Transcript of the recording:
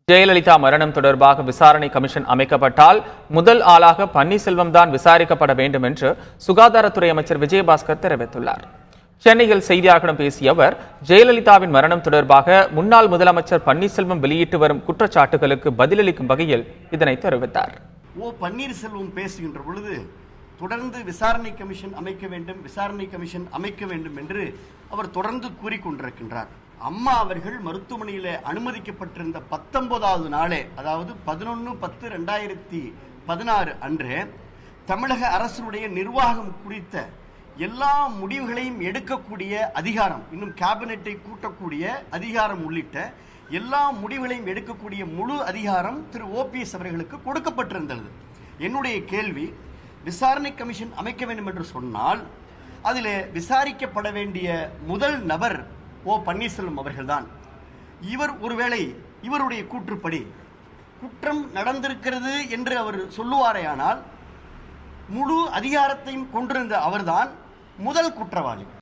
ஜெயலலிதா மரணம் தொடர்பாக விசாரணை கமிஷன் அமைக்கப்பட்டால் முதல் ஆளாக பன்னீர்செல்வம் தான் விசாரிக்கப்பட வேண்டும் என்று சுகாதாரத்துறை அமைச்சர் விஜயபாஸ்கர் தெரிவித்துள்ளார். சென்னையில் செய்தியாளர்களிடம் பேசிய அவர், ஜெயலலிதாவின் மரணம் தொடர்பாக முன்னாள் முதலமைச்சர் பன்னீர்செல்வம் வெளியிட்டு வரும் குற்றச்சாட்டுகளுக்கு பதிலளிக்கும் வகையில் இதனை தெரிவித்தார். பன்னீர்செல்வம் பேசுகின்ற பொழுது தொடர்ந்து விசாரணை கமிஷன் அமைக்க வேண்டும் என்று அவர் தொடர்ந்து கூறிக்கொண்டிருக்கின்றார். அம்மா அவர்கள் மருத்துவமனையில் அனுமதிக்கப்பட்டிருந்த 19வது நாளே, அதாவது 11/10/2016 அன்றே தமிழக அரசுடைய நிர்வாகம் குறித்த எல்லா முடிவுகளையும் எடுக்கக்கூடிய அதிகாரம், இன்னும் கேபினெட்டை கூட்டக்கூடிய அதிகாரம் உள்ளிட்ட எல்லா முடிவுகளையும் எடுக்கக்கூடிய முழு அதிகாரம் திரு ஓபிஎஸ் அவர்களுக்கு கொடுக்கப்பட்டிருந்தது. என்னுடைய கேள்வி, விசாரணை கமிஷன் அமைக்க வேண்டும் என்று சொன்னால் அதில் விசாரிக்கப்பட வேண்டிய முதல் நபர் பன்னீர்செல்வம் அவர்கள்தான். ஒருவேளை இவருடைய கூற்றுப்படி குற்றம் நடந்திருக்கிறது என்று அவர் சொல்லுவாரேயானால் முழு அதிகாரத்தையும் கொண்டிருந்த அவர்தான் முதல் குற்றவாளி.